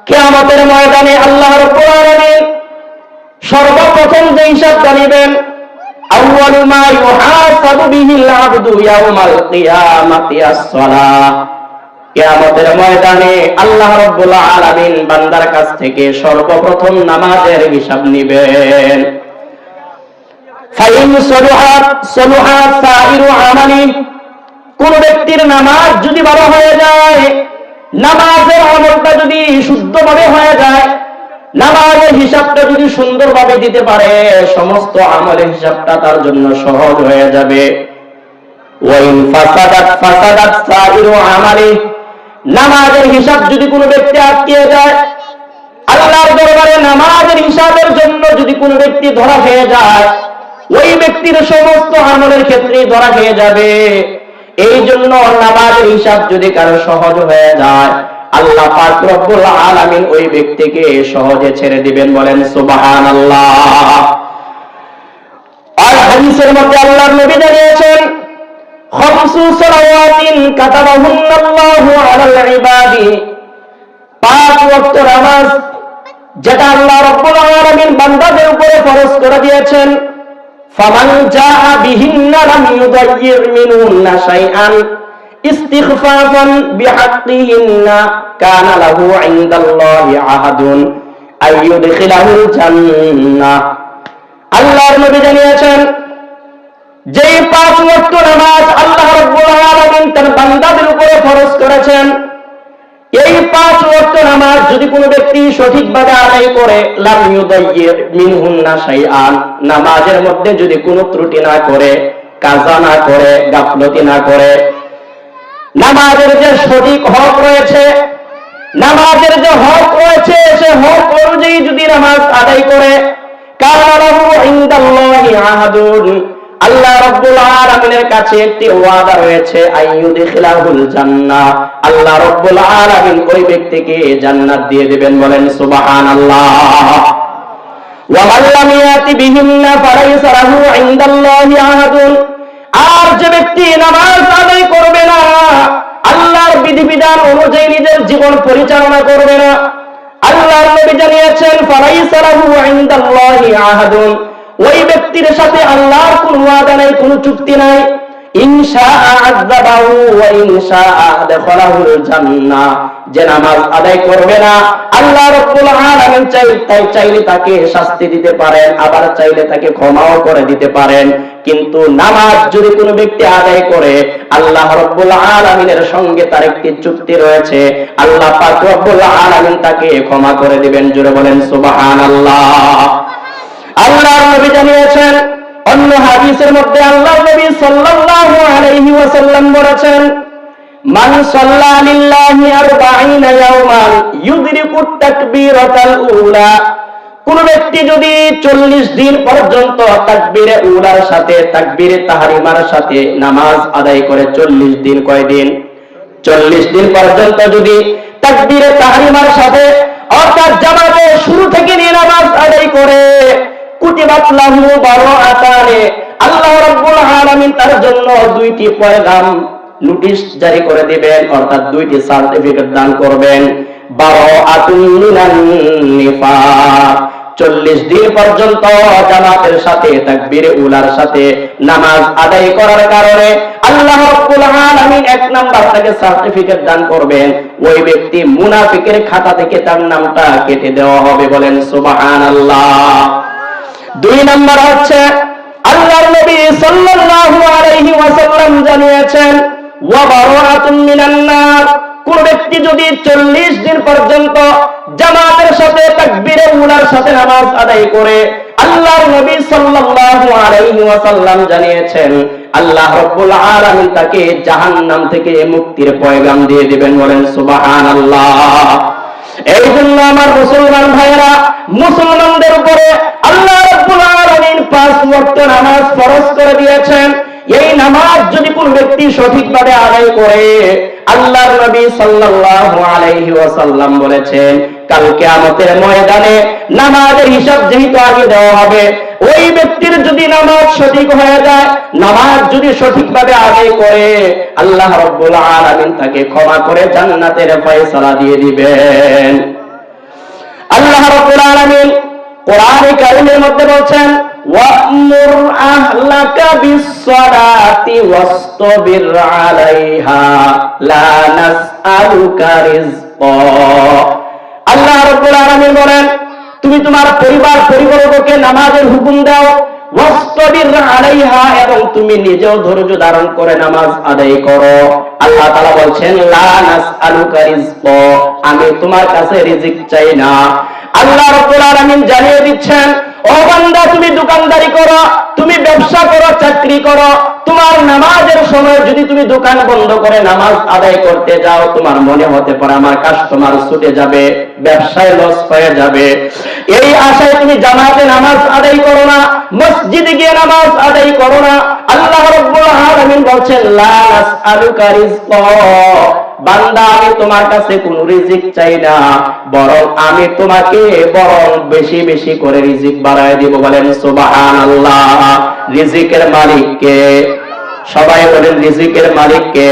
কিয়ামতের ময়দানে আল্লাহ রাব্বুল আলামিন সর্বপ্রথম যে হিসাবটা নেবেন, আউয়ালু মা ইউহাসাবু বিহিল আবদু ইয়াউমাল কিয়ামাতি আস-সালাহ। কিয়ামতের ময়দানে আল্লাহ রাব্বুল আলামিন বান্দার কাছ থেকে সর্বপ্রথম নামাজের হিসাব নেবেন। ফাইন সলুহাত সাইরু আমালি, কোন ব্যক্তির নামাজ যদি ভালো হয়ে যায়, নামাজের আমলটা যদি শুদ্ধভাবে হয়ে যায়, নামাজের হিসাবটা যদি সুন্দরভাবে দিতে পারে, সমস্ত আমলের হিসাবটা তার জন্য সহজ হয়ে যাবে। ওয়াইন ফাসাদাত সাইরু আমালি, নামাজের হিসাব যদি কোনো ব্যক্তি আটকে যায়, আল্লাহর দরবারে নামাজের হিসাবের জন্য যদি কোনো ব্যক্তি ধরা খেয়ে যায়, ওই ব্যক্তির সমস্ত আমলের ক্ষেত্রে ধরা খেয়ে যাবে। এই জন্য নামাজের হিসাব যদি কারো সহজ হয়ে যায়, আল্লাহ পাক রব্বুল আলামিন ওই ব্যক্তিকে সহজে ছেড়ে দিবেন। বলেন সুবহানাল্লাহ। আর হাদিসের মধ্যে আল্লাহর নবী জানিয়েছেন, খামসু সালাওয়াতিন কাতাবাহুন্নাল্লাহু আলাল ইবাদি, 5 ওয়াক্ত নামাজ যেটা আল্লাহ রাব্বুল আলামিন বান্দাদের উপরে ফরজ করে দিয়েছেন, ফামান জাআ বিহিন্না লাম ইউদাইয়্যির মিনহুন্না শাইআন ইস্তিগফাফান বিহাক্কিহিন্না কানা লাহু ইনদাল্লাহি আহাদুন আইয়ুদখিলাহুল জান্নাহ। আল্লাহর নবী জানিয়েছেন, যে 5 ওয়াক্ত নামাজ আল্লাহ রাব্বুল আলামিন তার বান্দাদের উপরে ফরজ করেছেন, এই 5 ওয়াক্ত নামাজ যদি কোনো ব্যক্তি সঠিকভাবে আদায় করে, লাম ইউদাইয়্যির মিনহুন্না শাইআন, নামাজের মধ্যে যদি কোনো ত্রুটি না করে, কাজা না করে, গাফলতি না করে, নামাজের যে সঠিক হক রয়েছে, নামাজের যে হক রয়েছে, সে হক অনুযায়ী যদি নামাজ আদায় করে, কানা লাহু ইনদাল্লাহি আহাদুন, আল্লাহ রাব্বুল আলামিনের কাছে একটি ওয়াদা রয়েছে, আইয়ুদখিলাহুল জান্নাহ, আল্লাহ রাব্বুল আলামিন ওই ব্যক্তিকে জান্নাত দিয়ে দিবেন। বলেন সুবহানাল্লাহ। ওয়া মান লাম ইয়াতি বিহিন্না ফালাইসা লাহু ইনদাল্লাহি আহাদুন, আর যে ব্যক্তি নামাজ আদায় করবে না, আল্লাহর বিধিবিধান অনুযায়ী নিজের জীবন পরিচালনা করবে না, আল্লাহর নবী জানিয়েছেন, ফালাইসা লাহু ইনদাল্লাহি আহাদুন, ওই ব্যক্তির সাথে আল্লাহর কোনো ওয়াদা নাই, কোনো চুক্তি নাই। ইনশাআ আযাবাহু ওয়া ইনশাআ আদখালাহুল জান্নাহ, যে নামাজ আদায় করবে না, আল্লাহ রাব্বুল আলামিন চাইলে তাকে শাস্তি দিতে পারেন, আবার চাইলে তাকে ক্ষমাও করে দিতে পারেন। কিন্তু নামাজ যদি কোনো ব্যক্তি আদায় করে, আল্লাহ রাব্বুল আলামিনের সঙ্গে তার একটি চুক্তি রয়েছে, আল্লাহ পাক রব্বুল আলামিন তাকে ক্ষমা করে দিবেন। জোরে বলেন সুবহানাল্লাহ। আল্লাহর নবী জানিয়েছেন, অন্য হাদিসের মধ্যে আল্লাহর নবী সাল্লাল্লাহু আলাইহি ওয়াসাল্লাম বলেছেন, মান সাল্লা লিল্লাহি 40 ইয়াওমান ইউদরিকুত তাকবীরাতাল উলা, কোন ব্যক্তি যদি 40 দিন পর্যন্ত তাকবীরে উলার সাথে, তাকবীরে তাহরিমার সাথে নামাজ আদায় করে, 40 দিন, কয়দিন? 40 দিন পর্যন্ত যদি তাকবীরে তাহরিমার সাথে অর্থাৎ জামাতে শুরু থেকে নিয়ে নামাজ আদায় করে, কুতিবাত লাহু বারাআতানে, আল্লাহ রাব্বুল আলামিন তার জন্য 2টি পয়গাম, নোটিশ জারি করে দিবেন, অর্থাৎ 2টি সার্টিফিকেট দান করবেন। বারাআতুন মিনান নিফাক, 40 দিন পর্যন্ত জামাতের সাথে তাকবীরে উলার সাথে নামাজ আদায় করার কারণে আল্লাহ রাব্বুল আলামিন 1 নাম্বার তাকে সার্টিফিকেট দান করবেন, ওই ব্যক্তি মুনাফিকের খাতা থেকে তার নামটা কেটে দেওয়া হবে। বলেন সুবহানাল্লাহ। 2 নাম্বার হচ্ছে, আল্লাহর নবী সাল্লাল্লাহু আলাইহি ওয়াসাল্লাম জানিয়েছেন, ওয়া বারাআতুন মিনান নার, কোন ব্যক্তি যদি 40 দিন পর্যন্ত জামাতের সাথে তাকবীরে উলার সাথে নামাজ আদায় করে, আল্লাহর নবী সাল্লাল্লাহু আলাইহি ওয়াসাল্লাম জানিয়েছেন, আল্লাহ রাব্বুল আলামিন তাকে জাহান্নাম থেকে মুক্তির পয়গাম দিয়ে দিবেন। বলেন সুবহানাল্লাহ। এই জন্য আমার মুসলমান ভাইরা, মুসলমানদের উপরে আল্লাহ রাব্বুল আলামিন 5 ওয়াক্ত নামাজ ফরজ করে দিয়েছেন। এই নামাজ যদি কোন ব্যক্তি সঠিকভাবে আদায় করে, আল্লাহর নবী সাল্লাল্লাহু আলাইহি ওয়াসাল্লাম বলেছেন, কাল কিয়ামতের ময়দানে নামাজের হিসাব যেহেতু আগে দেওয়া হবে, ওই ওই ব্যক্তির যদি নামাজ সঠিক হয়ে যায়, নামাজ যদি সঠিকভাবে আদায় করে, আল্লাহ রাব্বুল আলামিন তাকে ক্ষমা করে জান্নাতের ফয়সালা দিয়ে দিবেন। আল্লাহ রাব্বুল আলামিন কোরআনে কারীমের মধ্যে বলছেন, ওয়া'মুর আহলাকা বিস-সালাতি ওয়াসতাবির আলাইহা লা নাসআলুকা রিজকা। আল্লাহ রাব্বুল আলামিন বলেন, তুমি তোমার পরিবারবর্গকে নামাজের হুকুম দাও, ওয়াসতাবির আলাইহা, এবং তুমি নিজেও ধৈর্য ধারণ করে নামাজ আদায় করো। আল্লাহ তাআলা বলছেন, লা নাসআলুকা রিজকা, আমি তোমার কাছে রিজিক চাই না। আল্লাহ রাব্বুল আলামিন জানিয়ে দিচ্ছেন, ও বান্দা, তুমি দোকানদারি করো, তুমি ব্যবসা করো, চাকরি করো, তোমার নামাজের সময় যদি তুমি দোকান বন্ধ করে নামাজ আদায় করতে যাও, তোমার মনে হতে পারে আমার কাস্টমার ছুটে যাবে, ব্যবসায় লস হয়ে যাবে, এই আশায় তুমি জামাতে নামাজ আদায় করো না, মসজিদে গিয়ে নামাজ আদায় করো না। আল্লাহ রাব্বুল আলামিন বলছেন, লা নাসআলুকা রিজকা, বান্দা, আমি তোমার কাছে কোনো রিজিক চাই না, বরং আমি তোমাকে বেশি বেশি করে রিজিক বাড়ায় দিব। বলেন সুবহানাল্লাহ। রিজিকের মালিক কে? সবাই বলেন, রিজিকের মালিক কে?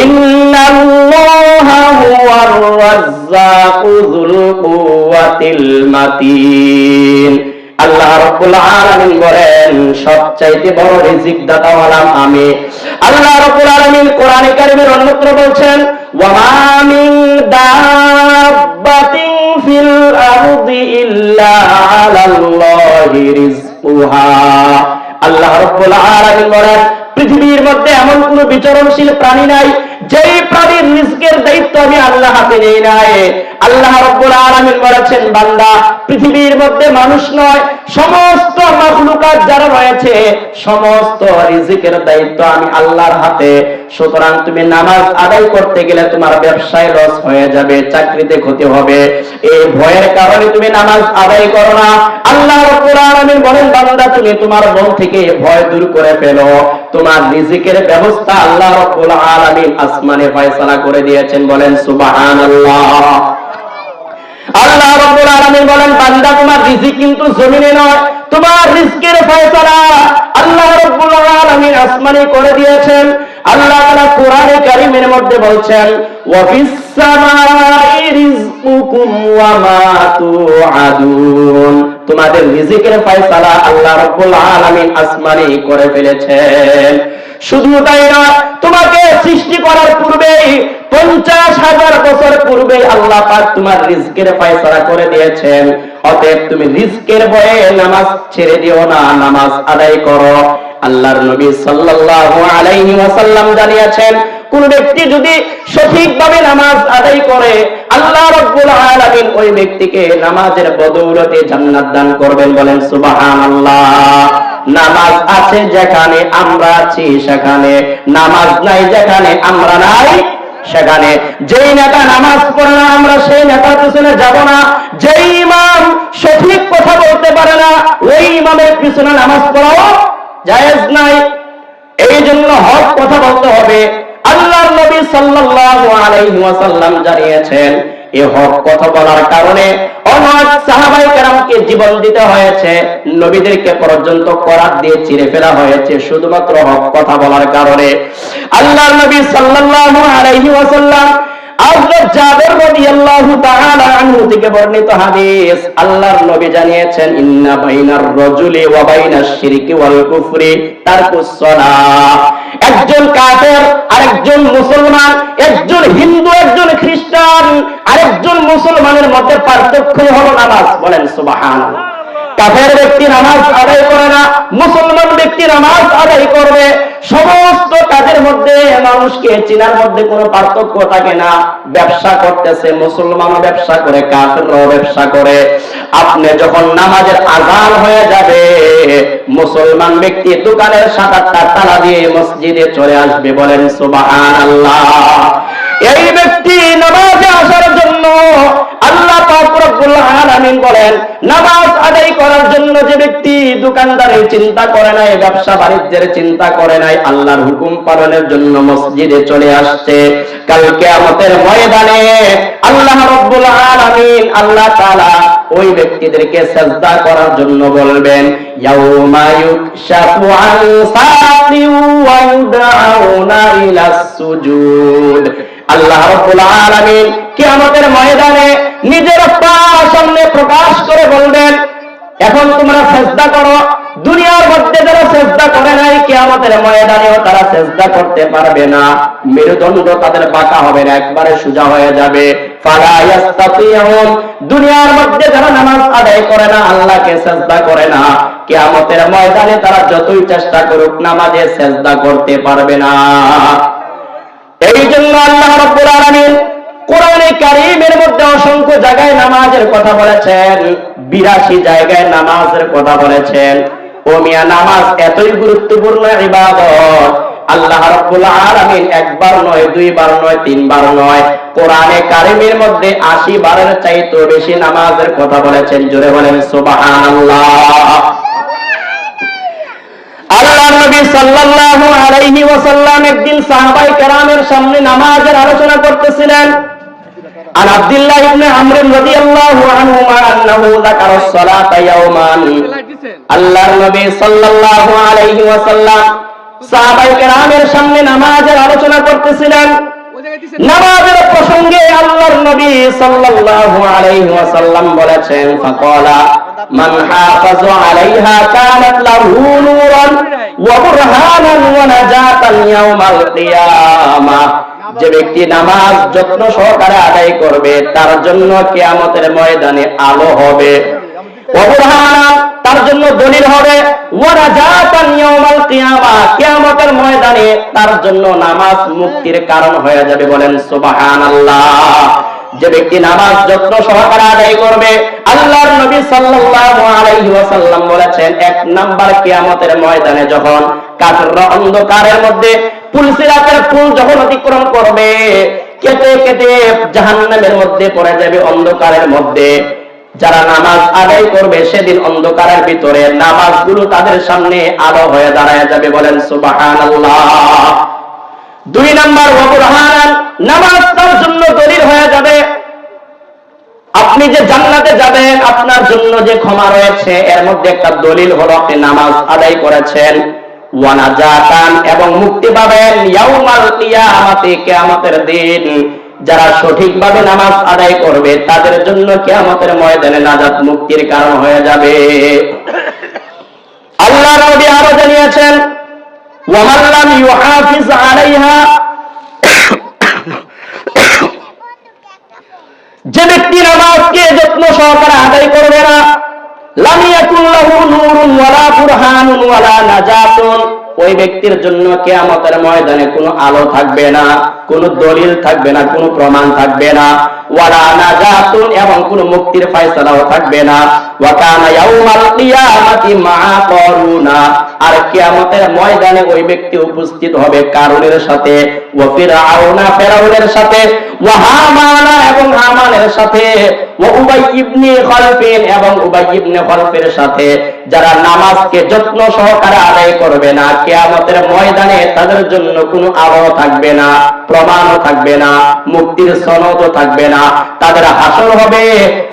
ইন্নাল্লাহা হুয়ার রাজ্জাকু যুল কুওয়াতিল মাতিন। আল্লাহ রাব্বুল আলামিন বলেন, সবচাইতে বড় রিজিক দাতা হলাম আমি। আল্লাহ রাব্বুল আলামিন কোরআনে কারীমের অন্যত্র বলছেন, ওয়া মা মিন দাব্বাতিন ফিল আরদি ইল্লা আলাল্লাহি রিজকুহা। আল্লাহ রাব্বুল আলামিন বলেন, পৃথিবীর মধ্যে এমন কোন বিচরণশীল প্রাণী নাই যেই প্রাণীর রিজকের দায়িত্ব আমি আল্লাহ হাতে নেই নাই। আল্লাহ রাব্বুল আলামিন বলেছেন, বান্দা, পৃথিবীর মধ্যে মানুষ নয়, সমস্ত মাখলুকাত যারা রয়েছে, সমস্ত রিজিকের দায়িত্ব আমি আল্লাহর হাতে। সুতরাং তুমি নামাজ আদায় করতে গেলে তোমার ব্যবসায় লস হয়ে যাবে, চাকরিতে ক্ষতি হবে, এই ভয়ের কারণে তুমি নামাজ আদায় করো না। আল্লাহ রাব্বুল আলামিন বলেন, বান্দা, তুমি তোমার মন থেকে ভয় দূর করে ফেলো, তোমার রিজিকের ব্যবস্থা আল্লাহ রাব্বুল আলামিন আসমানে ফয়সালা করে দিয়েছেন। বলেন সুবহানাল্লাহ। আল্লাহ রাব্বুল আলামিন বলেন, বান্দা, তোমার রিজিক কিন্তু জমিনে নয়, তোমার রিজকের ফয়সালা আল্লাহ রাব্বুল আলামিন আসমানে করে দিয়েছেন। আল্লাহ তাআলা কোরআনে কারীমের মধ্যে বলছেন, ওয়া ফিস সামাই রিজকুকুম ওয়া মা তুআদুন। তোমাদের রিজিকের ফয়সালা আল্লাহ রাব্বুল আলামিন আসমানে করে ফেলেছেন। শুধু তাই না, তোমাকে সৃষ্টি করার পূর্বেই 50,000 বছর পূর্বে আল্লাহ পাক তোমার রিজকের ফয়সালা করে দিয়েছেন। অতএব তুমি রিজকের ভয়ে নামাজ ছেড়ে দিও না, নামাজ আদায় করো। আল্লাহর নবী সাল্লাল্লাহু আলাইহি ওয়াসাল্লাম জানিয়েছেন, কোন ব্যক্তি যদি সঠিকভাবে নামাজ আদায় করে, আল্লাহ রাব্বুল আলামিন ওই ব্যক্তিকে নামাজের বদৌলতে জান্নাত দান করবেন। বলেন সুবহানাল্লাহ। নামাজ আছে যেখানে আমরা আছি সেখানে, নামাজ নাই যেখানে আমরা নাই সেখানে। যেই নেতা নামাজ পড়ে না, আমরা সেই নেতার পিছনে যাব না। যেই ইমাম সঠিক কথা বলতে পারে না, ওই ইমামের পিছনে নামাজ পড়াও জায়েজ নাই। এই জন্য হক কথা বলতে হবে। আল্লাহর নবী সাল্লাল্লাহু আলাইহি ওয়াসাল্লাম জানিয়েছেন, এই হক কথা বলার কারণে অনেক সাহাবায়ে কেরামকে জীবন দিতে হয়েছে, নবীদেরকে পর্যন্ত করাত দিয়ে চিরে ফেলা হয়েছে শুধুমাত্র হক কথা বলার কারণে। আল্লাহর নবী সাল্লাল্লাহু আলাইহি ওয়াসাল্লাম হযরত জাবের রাদিয়াল্লাহু তাআলা আনহু থেকে বর্ণিত হাদিস, আল্লাহর নবী জানিয়েছেন, ইন্না বাইনার রাজুলি ওয়া বাইনাশ শিরকি ওয়াল কুফরি তারকুস সালাহ। একজন কাফের আরেকজন মুসলমান, একজন হিন্দু একজন খ্রিস্টান আরেকজন মুসলমানের মধ্যে পার্থক্য হলো নামাজ। বলেন সুবহানাল্লাহ। কাফের ব্যক্তি নামাজ আদায় করে না, মুসলমান ব্যক্তি নামাজ আদায় করবে। সমস্ত কাজের মধ্যে মানুষকে চিনার মধ্যে কোনো পার্থক্য থাকে না। ব্যবসা করতেছে, মুসলমানও ব্যবসা করে, কাফেররাও ব্যবসা করে। আপনি যখন নামাজের আযান হয়ে যাবে, মুসলমান ব্যক্তি দোকানের শাটারটা তালা দিয়ে মসজিদে চলে আসবে। বলেন সুবহানাল্লাহ। এই ব্যক্তি নামাজে আসার জন্য আল্লাহ পাক রব্বুল আলামিন বলেন, নামাজ আদায় করার জন্য যে ব্যক্তি দোকানদারের চিন্তা করে নাই, ব্যবসা বাণিজ্যের চিন্তা করে নাই, আল্লাহর হুকুম পালনের জন্য মসজিদে চলে আসছে, কাল কিয়ামতের ময়দানে আল্লাহ রব্বুল আলামিন আল্লাহ তাআলা ওই ব্যক্তিদেরকে সিজদা করার জন্য বলবেন। ইয়াউমা ইউকশাফু আন সাকিন ওয়া ইউদআউনা ইলাস সুজুদ। আল্লাহ রাব্বুল আলামিন কিয়ামতের ময়দানে নিজের পা সামনে প্রকাশ করে বলবেন, এখন তোমরা সিজদা করো। দুনিয়ার মধ্যে যারা সিজদা করে নাই, কিয়ামতের ময়দানেও তারা সিজদা করতে পারবে না। মেরুদণ্ড তাদের বাঁকা হবে না, একবারে সোজা হয়ে যাবে। ফালা ইয়াস্তাতিউন। দুনিয়ার মধ্যে যারা নামাজ আদায় করে না, আল্লাহকে সিজদা করে না, কিয়ামতের ময়দানে তারা যতই চেষ্টা করুক নামাজে সিজদা করতে পারবে না। এই জন্য আল্লাহ রাব্বুল আলামিন কোরআনে কারীমের মধ্যে অসংখ্য জায়গায় নামাজের কথা বলেছেন, 82 জায়গায় নামাজের কথা বলেছেন। ও মিয়া, নামাজ এতই গুরুত্বপূর্ণ ইবাদত, আল্লাহ রাব্বুল আলামিন একবার নয়, দুইবার নয়, তিনবার নয়, কোরআনে কারীমের মধ্যে 80 বারের চাইতে বেশি নামাজের কথা বলেছেন। জোরে বলেন সুবহানাল্লাহ। আল্লাহর নবী সাল্লাল্লাহু আলাইহি ওয়াসাল্লাম একদিন সাহাবায়ে কেরামের সামনে নামাজের আলোচনা করতেছিলেন। আন আব্দুল্লাহ ইবনে আমর রাদিয়াল্লাহু আনহুমা আন্নাহু যাকারা সালাতা ইয়াওমান। আল্লাহর নবী সাল্লাল্লাহু আলাইহি ওয়াসাল্লাম সাহাবায়ে কেরামের সামনে নামাজের আলোচনা করতেছিলেন। নামাজের প্রসঙ্গে আল্লাহর নবী সাল্লাল্লাহু আলাইহি ওয়াসাল্লাম বলেছেন, ফাকালা মান হাফাযা আলাইহা কানাত লাহু নূরান ওয়া বুরহানান ওয়া নাজাতান ইয়াউমাল কিয়ামাহ। যে ব্যক্তি নামাজ যত্ন সহকারে আদায় করবে তার জন্য কিয়ামতের ময়দানে আলো হবে, ওয়া বুরহানান তার জন্য দলিল হবে, ওয়া নাজাতান ইয়াউমাল কিয়ামাহ কিয়ামতের ময়দানে তার জন্য নামাজ মুক্তির কারণ হয়ে যাবে। বলেন সুবহানাল্লাহ। যে ব্যক্তি নামাজ যত্ন সহকারে আদায় করবে, আল্লাহর নবী সাল্লাল্লাহু আলাইহি ওয়াসাল্লাম বলেছেন, এক নাম্বার কিয়ামতের ময়দানে যখন কাফেররা অন্ধকারের মধ্যে পুলসিরাতের পুল যখন অতিক্রম করবে, কেটে কেটে জাহান্নামের মধ্যে পড়ে যাবে অন্ধকারের মধ্যে, যারা নামাজ আদায় করবে সেদিন অন্ধকারের ভিতরে নামাজগুলো তাদের সামনে আলো হয়ে দাঁড়ায় যাবে। বলেন সুবহানাল্লাহ। দুই নাম্বার ওয়া বুরহানান, নামাজ তার জন্য দলিল হয়ে যাবে। আপনি যে জান্নাতে যাবেন, আপনার জন্য যে ক্ষমা রয়েছে, এর মধ্যে একটা দলিল হলো আপনি নামাজ আদায় করেছেন। ওয়া নাজাতান, এবং মুক্তি পাবেন ইয়াউমাল কিয়ামাতে কিয়ামতের দিন। যারা সঠিকভাবে নামাজ আদায় করবে তাদের জন্য কিয়ামতের ময়দানে নাজাত মুক্তির কারণ হয়ে যাবে। আল্লাহর নবী আরো জানিয়েছেন, ওয়া মান লাম ইউহাফিজ আলাইহা, যে ব্যক্তি নামাজকে যত্ন সহকারে আদায় করবে না, লাম ইয়াকুল লাহু নূরুন ওয়ালা বুরহানুন ওয়ালা নাজাতুন, ওই ব্যক্তির জন্য কিয়ামতের ময়দানে কোনো আলো থাকবে না, কোনো দলিল থাকবে না, কোনো প্রমাণ থাকবে না, ওয়ালা নাজাতুন, এবং কোনো মুক্তির ফয়সালাও থাকবে না। ওয়া কানা ইয়াউমাল কিয়ামাতি মা'a কারুনা, আর কিয়ামতের ময়দানে ওই ব্যক্তি উপস্থিত হবে কারুনের সাথে, ওয়া ফিরআউনা, ফিরআউনের সাথে, ওয়া হামানা, এবং হামানের সাথে, ওয়া উবাই ইবনে খালফিন, এবং উবাই ইবনে খালফের সাথে। যারা নামাজকে যত্ন সহকারে আদায় করবে না, কিয়ামতের ময়দানে তাদের জন্য কোনো আলো থাকবে না, প্রমাণও থাকবে না, মুক্তির সনদও থাকবে না। তাদের হাসর হবে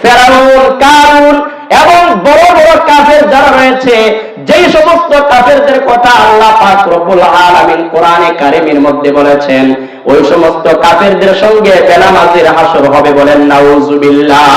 ফিরআউন, কারুন এবং বড় বড় কাফের যারা রয়েছে, যেই সমস্ত কাফেরদের কথা আল্লাহ পাক রব্বুল আলামিন কোরআনে কারীমের মধ্যে বলেছেন, ওই সমস্ত কাফেরদের সঙ্গে বেনামাজির হাসর হবে। বলেন নাউজুবিল্লাহ।